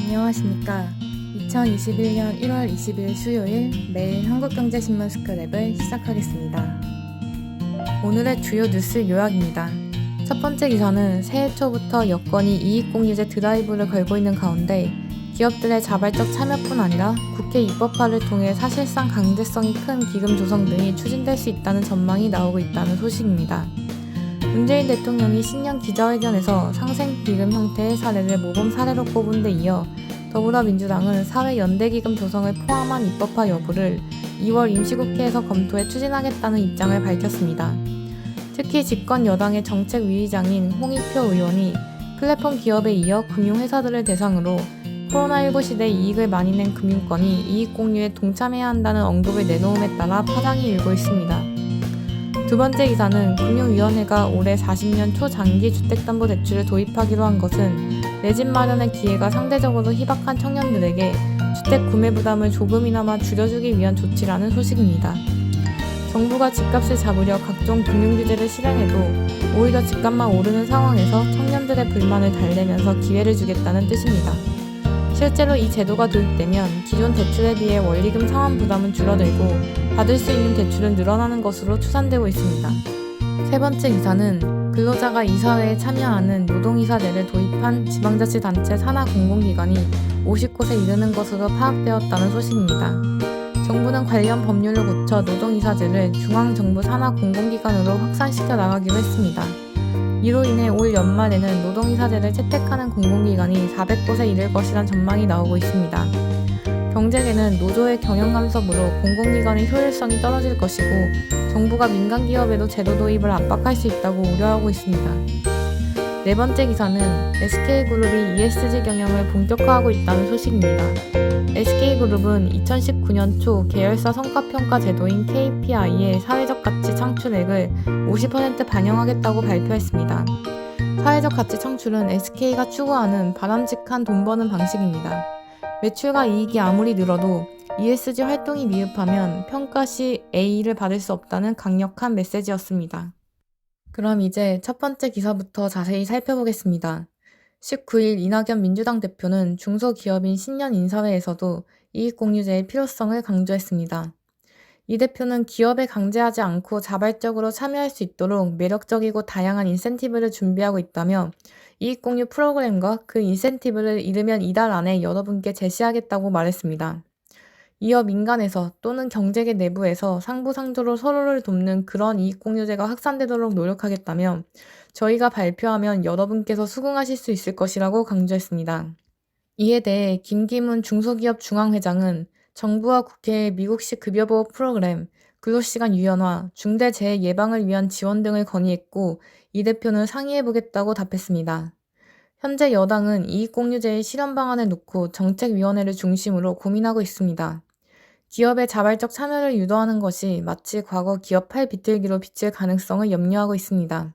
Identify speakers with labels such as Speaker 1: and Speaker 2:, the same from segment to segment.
Speaker 1: 안녕하십니까. 2021년 1월 20일 수요일 매일 한국경제신문 스크랩을 시작하겠습니다. 오늘의 주요 뉴스 요약입니다. 첫 번째 기사는 새해 초부터 여권이 이익공유제 드라이브를 걸고 있는 가운데 기업들의 자발적 참여뿐 아니라 국회 입법화를 통해 사실상 강제성이 큰 기금 조성 등이 추진될 수 있다는 전망이 나오고 있다는 소식입니다. 문재인 대통령이 신년 기자회견에서 상생기금 형태의 사례를 모범 사례로 꼽은 데 이어 더불어민주당은 사회연대기금 조성을 포함한 입법화 여부를 2월 임시국회에서 검토해 추진하겠다는 입장을 밝혔습니다. 특히 집권 여당의 정책위의장인 홍익표 의원이 플랫폼 기업에 이어 금융회사들을 대상으로 코로나19 시대 이익을 많이 낸 금융권이 이익공유에 동참해야 한다는 언급을 내놓음에 따라 파장이 일고 있습니다. 두 번째 기사는 금융위원회가 올해 40년 초장기 주택담보대출을 도입하기로 한 것은 내 집 마련의 기회가 상대적으로 희박한 청년들에게 주택 구매 부담을 조금이나마 줄여주기 위한 조치라는 소식입니다. 정부가 집값을 잡으려 각종 금융규제를 실행해도 오히려 집값만 오르는 상황에서 청년들의 불만을 달래면서 기회를 주겠다는 뜻입니다. 실제로 이 제도가 도입되면 기존 대출에 비해 원리금 상환 부담은 줄어들고 받을 수 있는 대출은 늘어나는 것으로 추산되고 있습니다. 세 번째 기사는 근로자가 이사회에 참여하는 노동이사제를 도입한 지방자치단체 산하 공공기관이 50곳에 이르는 것으로 파악되었다는 소식입니다. 정부는 관련 법률을 고쳐 노동이사제를 중앙정부 산하 공공기관으로 확산시켜 나가기로 했습니다. 이로 인해 올 연말에는 노동이사제를 채택하는 공공기관이 400곳에 이를 것이란 전망이 나오고 있습니다. 경제계는 노조의 경영 간섭으로 공공기관의 효율성이 떨어질 것이고 정부가 민간기업에도 제도 도입을 압박할 수 있다고 우려하고 있습니다. 네 번째 기사는 SK그룹이 ESG 경영을 본격화하고 있다는 소식입니다. SK그룹은 2019년 초 계열사 성과평가 제도인 KPI의 사회적 가치 창출액을 50% 반영하겠다고 발표했습니다. 사회적 가치 창출은 SK가 추구하는 바람직한 돈 버는 방식입니다. 매출과 이익이 아무리 늘어도 ESG 활동이 미흡하면 평가 시 A를 받을 수 없다는 강력한 메시지였습니다. 그럼 이제 첫 번째 기사부터 자세히 살펴보겠습니다. 19일 이낙연 민주당 대표는 중소기업인 신년 인사회에서도 이익공유제의 필요성을 강조했습니다. 이 대표는 기업에 강제하지 않고 자발적으로 참여할 수 있도록 매력적이고 다양한 인센티브를 준비하고 있다며 이익공유 프로그램과 그 인센티브를 이르면 이달 안에 여러분께 제시하겠다고 말했습니다. 이어 민간에서 또는 경제계 내부에서 상부상조로 서로를 돕는 그런 이익공유제가 확산되도록 노력하겠다며 저희가 발표하면 여러분께서 수긍하실 수 있을 것이라고 강조했습니다. 이에 대해 김기문 중소기업 중앙회장은 정부와 국회의 미국식 급여보호 프로그램, 근로시간 유연화, 중대재해 예방을 위한 지원 등을 건의했고 이 대표는 상의해보겠다고 답했습니다. 현재 여당은 이익공유제의 실현 방안을 놓고 정책위원회를 중심으로 고민하고 있습니다. 기업의 자발적 참여를 유도하는 것이 마치 과거 기업 팔 비틀기로 비칠 가능성을 염려하고 있습니다.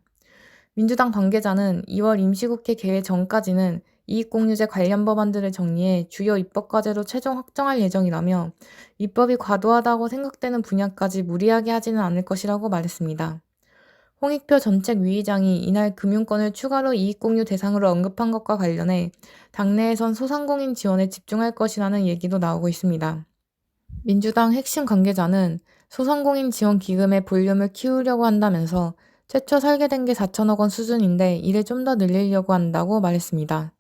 Speaker 1: 민주당 관계자는 2월 임시국회 개회 전까지는 이익공유제 관련 법안들을 정리해 주요 입법과제로 최종 확정할 예정이라며 입법이 과도하다고 생각되는 분야까지 무리하게 하지는 않을 것이라고 말했습니다. 홍익표 정책위의장이 이날 금융권을 추가로 이익공유 대상으로 언급한 것과 관련해 당내에선 소상공인 지원에 집중할 것이라는 얘기도 나오고 있습니다. 민주당 핵심 관계자는 소상공인 지원 기금의 볼륨을 키우려고 한다면서 최초 설계된 게 4천억 원 수준인데 이를 좀 더 늘리려고 한다고 말했습니다.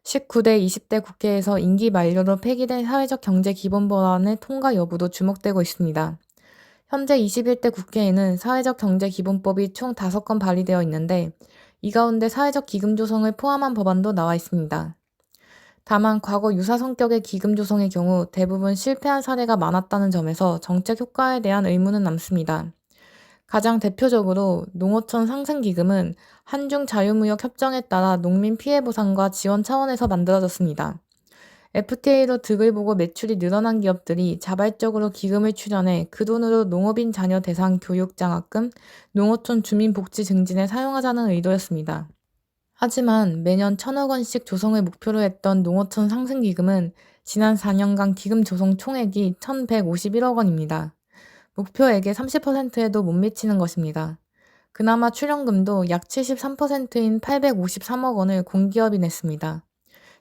Speaker 1: 19대 20대 국회에서 임기 만료로 폐기된 사회적 경제 기본 법안의 통과 여부도 주목되고 있습니다. 현재 21대 국회에는 사회적 경제 기본법이 총 5건 발의되어 있는데 이 가운데 사회적 기금 조성을 포함한 법안도 나와 있습니다. 다만 과거 유사 성격의 기금 조성의 경우 대부분 실패한 사례가 많았다는 점에서 정책 효과에 대한 의문은 남습니다. 가장 대표적으로 농어촌 상생기금은 한중 자유무역 협정에 따라 농민 피해 보상과 지원 차원에서 만들어졌습니다. FTA로 득을 보고 매출이 늘어난 기업들이 자발적으로 기금을 출연해 그 돈으로 농업인 자녀 대상 교육 장학금, 농어촌 주민 복지 증진에 사용하자는 의도였습니다. 하지만 매년 1,000억 원씩 조성을 목표로 했던 농어촌 상생기금은 지난 4년간 기금 조성 총액이 1,151억 원입니다. 목표액의 30%에도 못 미치는 것입니다. 그나마 출연금도 약 73%인 853억 원을 공기업이 냈습니다.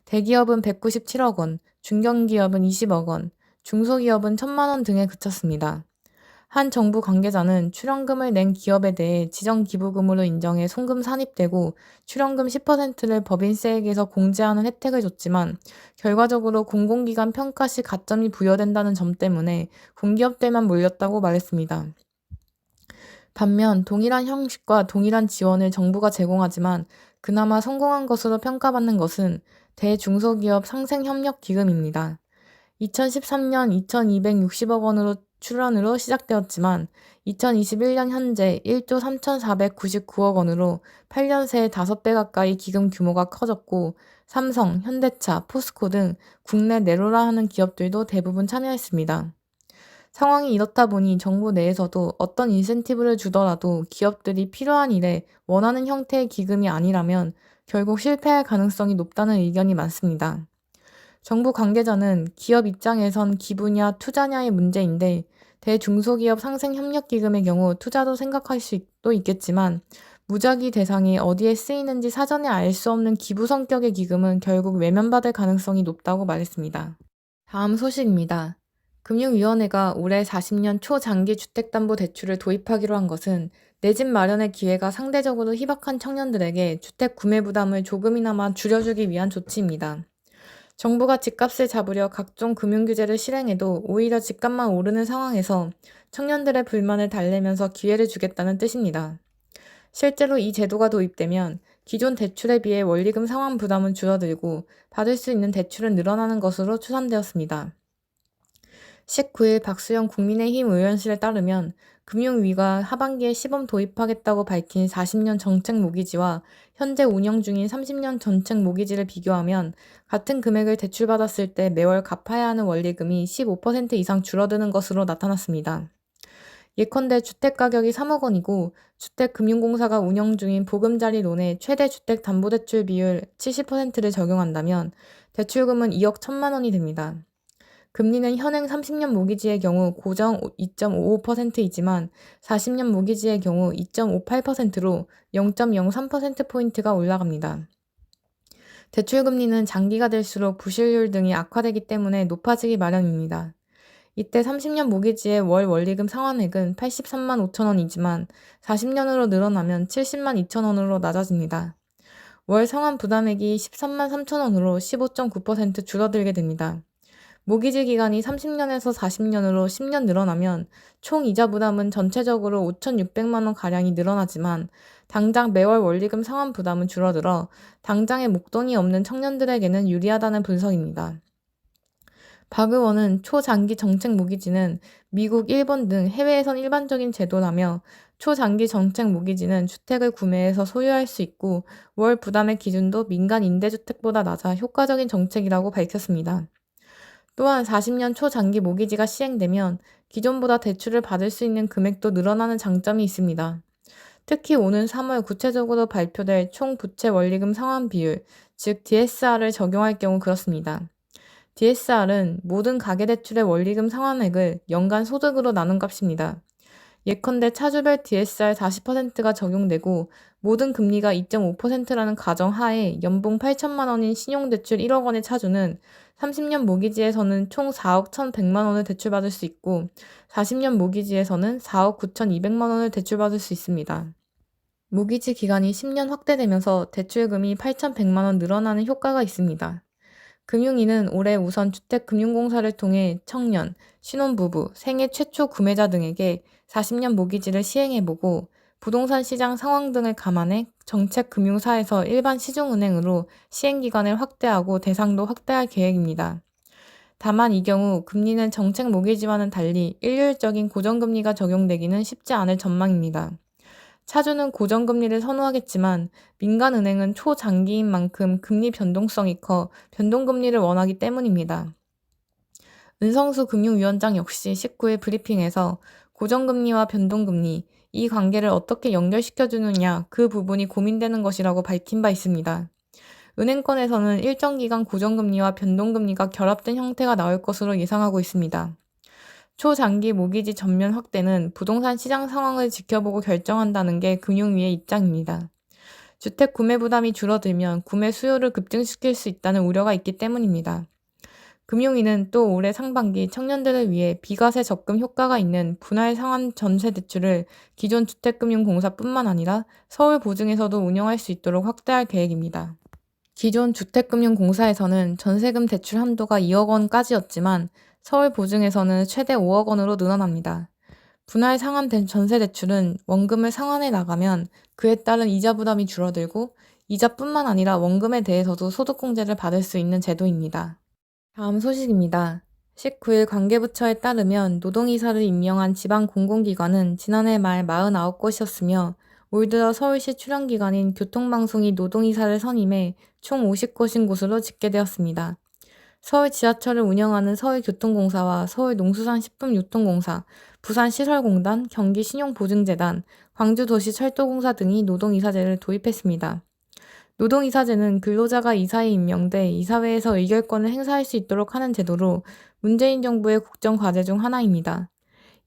Speaker 1: 대기업은 197억 원, 중견기업은 20억 원, 중소기업은 1,000만 원 등에 그쳤습니다. 한 정부 관계자는 출연금을 낸 기업에 대해 지정기부금으로 인정해 송금 산입되고 출연금 10%를 법인세액에서 공제하는 혜택을 줬지만 결과적으로 공공기관 평가 시 가점이 부여된다는 점 때문에 공기업들만 몰렸다고 말했습니다. 반면 동일한 형식과 동일한 지원을 정부가 제공하지만 그나마 성공한 것으로 평가받는 것은 대중소기업 상생협력기금입니다. 2013년 2,260억 원으로 출연으로 시작되었지만 2021년 현재 1조 3,499억 원으로 8년 새에 5배 가까이 기금 규모가 커졌고 삼성, 현대차, 포스코 등 국내 내로라 하는 기업들도 대부분 참여했습니다. 상황이 이렇다 보니 정부 내에서도 어떤 인센티브를 주더라도 기업들이 필요한 일에 원하는 형태의 기금이 아니라면 결국 실패할 가능성이 높다는 의견이 많습니다. 정부 관계자는 기업 입장에선 기부냐 투자냐의 문제인데 대중소기업 상생협력기금의 경우 투자도 생각할 수도 있겠지만 무작위 대상이 어디에 쓰이는지 사전에 알 수 없는 기부 성격의 기금은 결국 외면받을 가능성이 높다고 말했습니다. 다음 소식입니다. 금융위원회가 올해 40년 초장기 주택담보대출을 도입하기로 한 것은 내 집 마련의 기회가 상대적으로 희박한 청년들에게 주택 구매 부담을 조금이나마 줄여주기 위한 조치입니다. 정부가 집값을 잡으려 각종 금융규제를 실행해도 오히려 집값만 오르는 상황에서 청년들의 불만을 달래면서 기회를 주겠다는 뜻입니다. 실제로 이 제도가 도입되면 기존 대출에 비해 원리금 상환 부담은 줄어들고 받을 수 있는 대출은 늘어나는 것으로 추산되었습니다. 19일 박수영 국민의힘 의원실에 따르면 금융위가 하반기에 시범 도입하겠다고 밝힌 40년 정책 모기지와 현재 운영 중인 30년 정책 모기지를 비교하면 같은 금액을 대출받았을 때 매월 갚아야 하는 원리금이 15% 이상 줄어드는 것으로 나타났습니다. 예컨대 주택가격이 3억 원이고 주택금융공사가 운영 중인 보금자리론의 최대 주택담보대출 비율 70%를 적용한다면 대출금은 2억 1천만 원이 됩니다. 금리는 현행 30년 모기지의 경우 고정 2.55%이지만 40년 모기지의 경우 2.58%로 0.03%포인트가 올라갑니다. 대출금리는 장기가 될수록 부실률 등이 악화되기 때문에 높아지기 마련입니다. 이때 30년 모기지의 월 원리금 상환액은 83만 5천 원이지만 40년으로 늘어나면 70만 2천 원으로 낮아집니다. 월 상환 부담액이 13만 3천 원으로 15.9% 줄어들게 됩니다. 모기지 기간이 30년에서 40년으로 10년 늘어나면 총 이자 부담은 전체적으로 5,600만 원 가량이 늘어나지만 당장 매월 원리금 상환 부담은 줄어들어 당장에 목돈이 없는 청년들에게는 유리하다는 분석입니다. 박 의원은 초장기 정책 모기지는 미국, 일본 등 해외에선 일반적인 제도라며 초장기 정책 모기지는 주택을 구매해서 소유할 수 있고 월 부담의 기준도 민간 임대주택보다 낮아 효과적인 정책이라고 밝혔습니다. 또한 40년 초장기 모기지가 시행되면 기존보다 대출을 받을 수 있는 금액도 늘어나는 장점이 있습니다. 특히 오는 3월 구체적으로 발표될 총 부채 원리금 상환 비율, 즉 DSR을 적용할 경우 그렇습니다. DSR은 모든 가계대출의 원리금 상환액을 연간 소득으로 나눈 값입니다. 예컨대 차주별 DSR 40%가 적용되고 모든 금리가 2.5%라는 가정 하에 연봉 8천만 원인 신용대출 1억 원의 차주는 30년 모기지에서는 총 4억 1,100만 원을 대출받을 수 있고 40년 모기지에서는 4억 9,200만 원을 대출받을 수 있습니다. 모기지 기간이 10년 확대되면서 대출금이 8,100만 원 늘어나는 효과가 있습니다. 금융위는 올해 우선 주택금융공사를 통해 청년, 신혼부부, 생애 최초 구매자 등에게 40년 모기지를 시행해보고 부동산 시장 상황 등을 감안해 정책금융사에서 일반 시중은행으로 시행기간을 확대하고 대상도 확대할 계획입니다. 다만 이 경우 금리는 정책 모기지와는 달리 일률적인 고정금리가 적용되기는 쉽지 않을 전망입니다. 차주는 고정금리를 선호하겠지만 민간은행은 초장기인 만큼 금리 변동성이 커 변동금리를 원하기 때문입니다. 은성수 금융위원장 역시 19일 브리핑에서 고정금리와 변동금리, 이 관계를 어떻게 연결시켜주느냐 그 부분이 고민되는 것이라고 밝힌 바 있습니다. 은행권에서는 일정 기간 고정금리와 변동금리가 결합된 형태가 나올 것으로 예상하고 있습니다. 초장기 모기지 전면 확대는 부동산 시장 상황을 지켜보고 결정한다는 게 금융위의 입장입니다. 주택 구매 부담이 줄어들면 구매 수요를 급증시킬 수 있다는 우려가 있기 때문입니다. 금융위는 또 올해 상반기 청년들을 위해 비과세 적금 효과가 있는 분할 상환 전세 대출을 기존 주택금융공사뿐만 아니라 서울보증에서도 운영할 수 있도록 확대할 계획입니다. 기존 주택금융공사에서는 전세금 대출 한도가 2억 원까지였지만 서울보증에서는 최대 5억 원으로 늘어납니다. 분할 상환된 전세 대출은 원금을 상환해 나가면 그에 따른 이자 부담이 줄어들고 이자뿐만 아니라 원금에 대해서도 소득공제를 받을 수 있는 제도입니다. 다음 소식입니다. 19일 관계부처에 따르면 노동이사를 임명한 지방 공공기관은 지난해 말 49곳이었으며 올 들어 서울시 출연기관인 교통방송이 노동이사를 선임해 총 50곳인 곳으로 집계되었습니다. 서울 지하철을 운영하는 서울교통공사와 서울농수산식품유통공사, 부산시설공단, 경기신용보증재단, 광주도시철도공사 등이 노동이사제를 도입했습니다. 노동이사제는 근로자가 이사에 임명돼 이사회에서 의결권을 행사할 수 있도록 하는 제도로 문재인 정부의 국정과제 중 하나입니다.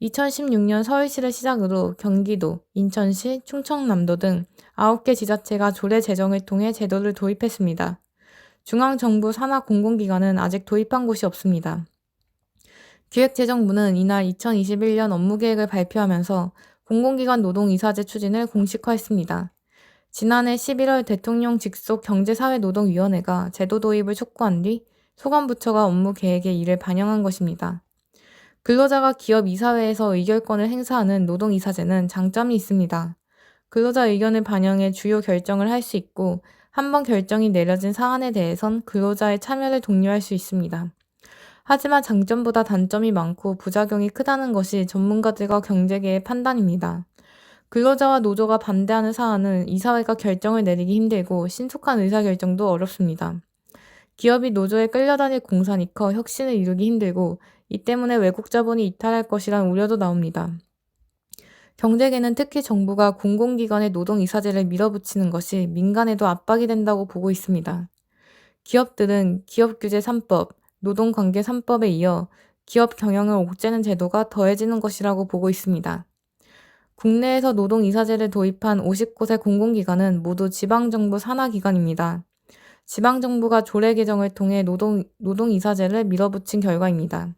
Speaker 1: 2016년 서울시를 시작으로 경기도, 인천시, 충청남도 등 9개 지자체가 조례 제정을 통해 제도를 도입했습니다. 중앙정부 산하 공공기관은 아직 도입한 곳이 없습니다. 기획재정부는 이날 2021년 업무계획을 발표하면서 공공기관 노동이사제 추진을 공식화했습니다. 지난해 11월 대통령 직속 경제사회노동위원회가 제도 도입을 촉구한 뒤 소관부처가 업무 계획에 이를 반영한 것입니다. 근로자가 기업 이사회에서 의결권을 행사하는 노동이사제는 장점이 있습니다. 근로자 의견을 반영해 주요 결정을 할 수 있고 한번 결정이 내려진 사안에 대해선 근로자의 참여를 독려할 수 있습니다. 하지만 장점보다 단점이 많고 부작용이 크다는 것이 전문가들과 경제계의 판단입니다. 근로자와 노조가 반대하는 사안은 이사회가 결정을 내리기 힘들고 신속한 의사결정도 어렵습니다. 기업이 노조에 끌려다닐 공산이 커 혁신을 이루기 힘들고 이 때문에 외국 자본이 이탈할 것이란 우려도 나옵니다. 경제계는 특히 정부가 공공기관의 노동이사제를 밀어붙이는 것이 민간에도 압박이 된다고 보고 있습니다. 기업들은 기업규제 3법, 노동관계 3법에 이어 기업 경영을 옥죄는 제도가 더해지는 것이라고 보고 있습니다. 국내에서 노동이사제를 도입한 50곳의 공공기관은 모두 지방정부 산하기관입니다. 지방정부가 조례 개정을 통해 노동이사제를 밀어붙인 결과입니다.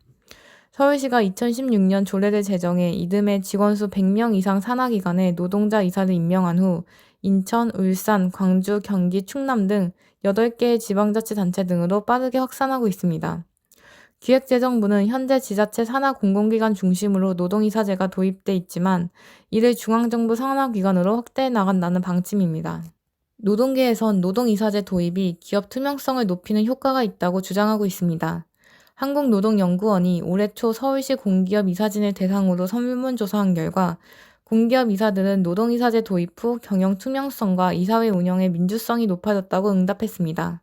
Speaker 1: 서울시가 2016년 조례를 제정해 이듬해 직원수 100명 이상 산하기관에 노동자 이사를 임명한 후 인천, 울산, 광주, 경기, 충남 등 8개의 지방자치단체 등으로 빠르게 확산하고 있습니다. 기획재정부는 현재 지자체 산하 공공기관 중심으로 노동이사제가 도입돼 있지만 이를 중앙정부 산하기관으로 확대해 나간다는 방침입니다. 노동계에선 노동이사제 도입이 기업 투명성을 높이는 효과가 있다고 주장하고 있습니다. 한국노동연구원이 올해 초 서울시 공기업 이사진을 대상으로 설문조사한 결과 공기업 이사들은 노동이사제 도입 후 경영 투명성과 이사회 운영의 민주성이 높아졌다고 응답했습니다.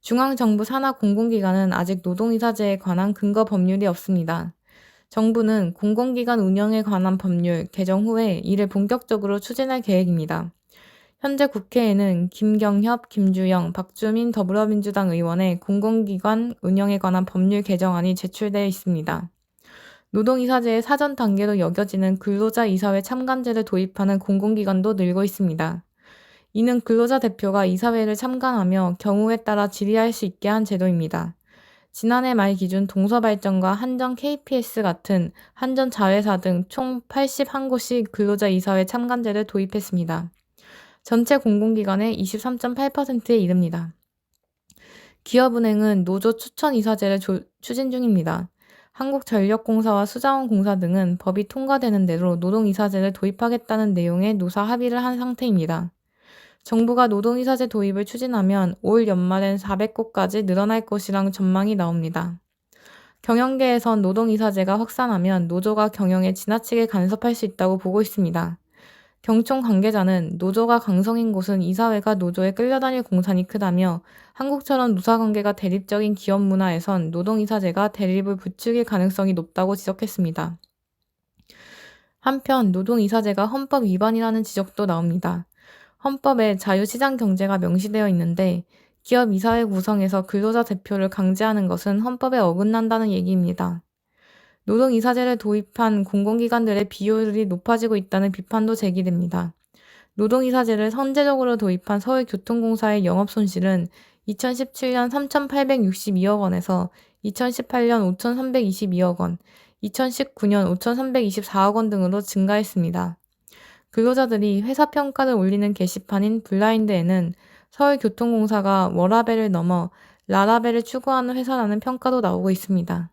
Speaker 1: 중앙정부 산하 공공기관은 아직 노동이사제에 관한 근거 법률이 없습니다. 정부는 공공기관 운영에 관한 법률 개정 후에 이를 본격적으로 추진할 계획입니다. 현재 국회에는 김경협, 김주영, 박주민 더불어민주당 의원의 공공기관 운영에 관한 법률 개정안이 제출되어 있습니다. 노동이사제의 사전 단계로 여겨지는 근로자 이사회 참관제를 도입하는 공공기관도 늘고 있습니다. 이는 근로자 대표가 이사회를 참관하며 경우에 따라 질의할 수 있게 한 제도입니다. 지난해 말 기준 동서발전과 한전 KPS 같은 한전 자회사 등 총 81곳이 근로자 이사회 참관제를 도입했습니다. 전체 공공기관의 23.8%에 이릅니다. 기업은행은 노조 추천 이사제를 추진 중입니다. 한국전력공사와 수자원공사 등은 법이 통과되는 대로 노동이사제를 도입하겠다는 내용의 노사 합의를 한 상태입니다. 정부가 노동이사제 도입을 추진하면 올 연말엔 400곳까지 늘어날 것이란 전망이 나옵니다. 경영계에선 노동이사제가 확산하면 노조가 경영에 지나치게 간섭할 수 있다고 보고 있습니다. 경총 관계자는 노조가 강성인 곳은 이사회가 노조에 끌려다닐 공산이 크다며 한국처럼 노사관계가 대립적인 기업 문화에선 노동이사제가 대립을 부추길 가능성이 높다고 지적했습니다. 한편 노동이사제가 헌법 위반이라는 지적도 나옵니다. 헌법에 자유시장 경제가 명시되어 있는데 기업 이사회 구성에서 근로자 대표를 강제하는 것은 헌법에 어긋난다는 얘기입니다. 노동이사제를 도입한 공공기관들의 비율이 높아지고 있다는 비판도 제기됩니다. 노동이사제를 선제적으로 도입한 서울교통공사의 영업손실은 2017년 3,862억 원에서 2018년 5,322억 원, 2019년 5,324억 원 등으로 증가했습니다. 근로자들이 회사 평가를 올리는 게시판인 블라인드에는 서울교통공사가 워라밸을 넘어 라라밸을 추구하는 회사라는 평가도 나오고 있습니다.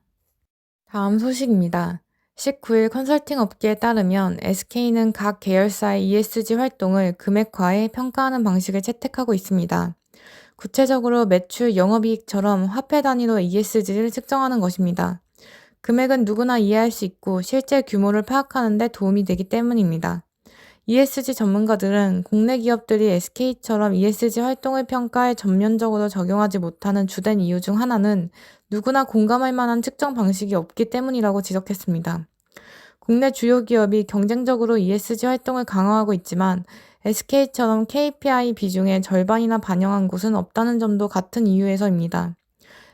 Speaker 1: 다음 소식입니다. 19일 컨설팅 업계에 따르면 SK는 각 계열사의 ESG 활동을 금액화해 평가하는 방식을 채택하고 있습니다. 구체적으로 매출, 영업이익처럼 화폐 단위로 ESG를 측정하는 것입니다. 금액은 누구나 이해할 수 있고 실제 규모를 파악하는 데 도움이 되기 때문입니다. ESG 전문가들은 국내 기업들이 SK처럼 ESG 활동을 평가에 전면적으로 적용하지 못하는 주된 이유 중 하나는 누구나 공감할 만한 측정 방식이 없기 때문이라고 지적했습니다. 국내 주요 기업이 경쟁적으로 ESG 활동을 강화하고 있지만 SK처럼 KPI 비중의 절반이나 반영한 곳은 없다는 점도 같은 이유에서입니다.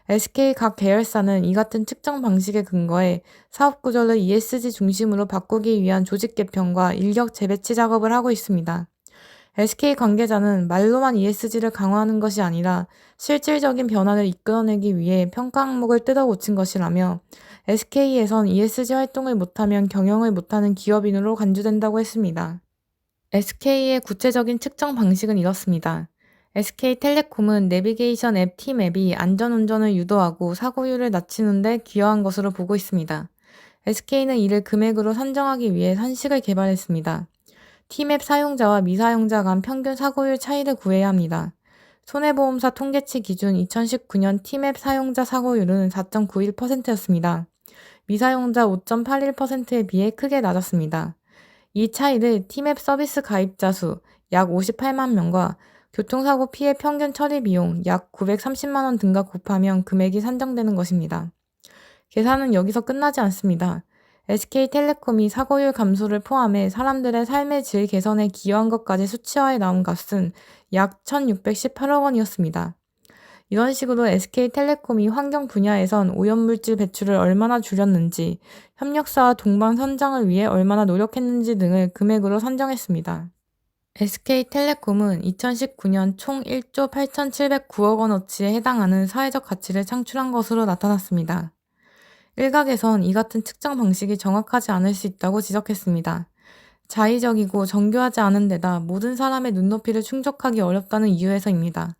Speaker 1: SK 각 계열사는 이 같은 측정 방식에 근거해 사업 구조를 ESG 중심으로 바꾸기 위한 조직 개편과 인력 재배치 작업을 하고 있습니다. SK 관계자는 말로만 ESG를 강화하는 것이 아니라 실질적인 변화를 이끌어내기 위해 평가 항목을 뜯어 고친 것이라며 SK에선 ESG 활동을 못하면 경영을 못하는 기업인으로 간주된다고 했습니다. SK의 구체적인 측정 방식은 이렇습니다. SK텔레콤은 내비게이션 앱 T맵이 안전운전을 유도하고 사고율을 낮추는 데 기여한 것으로 보고 있습니다. SK는 이를 금액으로 산정하기 위해 산식을 개발했습니다. T맵 사용자와 미사용자 간 평균 사고율 차이를 구해야 합니다. 손해보험사 통계치 기준 2019년 T맵 사용자 사고율은 4.91%였습니다. 미사용자 5.81%에 비해 크게 낮았습니다. 이 차이를 T맵 서비스 가입자 수 약 58만 명과 교통사고 피해 평균 처리 비용 약 930만 원 등과 곱하면 금액이 산정되는 것입니다. 계산은 여기서 끝나지 않습니다. SK텔레콤이 사고율 감소를 포함해 사람들의 삶의 질 개선에 기여한 것까지 수치화해 나온 값은 약 1,618억 원이었습니다. 이런 식으로 SK텔레콤이 환경 분야에선 오염물질 배출을 얼마나 줄였는지, 협력사와 동반 선장을 위해 얼마나 노력했는지 등을 금액으로 산정했습니다. SK텔레콤은 2019년 총 1조 8,709억 원어치에 해당하는 사회적 가치를 창출한 것으로 나타났습니다. 일각에선 이 같은 측정 방식이 정확하지 않을 수 있다고 지적했습니다. 자의적이고 정교하지 않은 데다 모든 사람의 눈높이를 충족하기 어렵다는 이유에서입니다.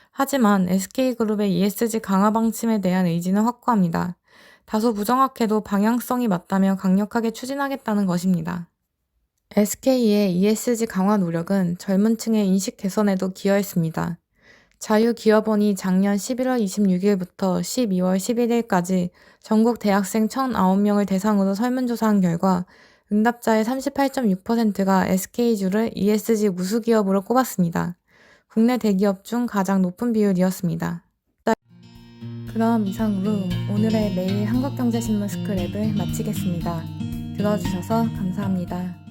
Speaker 1: 하지만 SK그룹의 ESG 강화 방침에 대한 의지는 확고합니다. 다소 부정확해도 방향성이 맞다며 강력하게 추진하겠다는 것입니다. SK의 ESG 강화 노력은 젊은 층의 인식 개선에도 기여했습니다. 자유기업원이 작년 11월 26일부터 12월 11일까지 전국 대학생 1,009명을 대상으로 설문조사한 결과 응답자의 38.6%가 SK주를 ESG 우수기업으로 꼽았습니다. 국내 대기업 중 가장 높은 비율이었습니다. 그럼 이상으로 오늘의 매일 한국경제신문 스크랩을 마치겠습니다. 들어주셔서 감사합니다.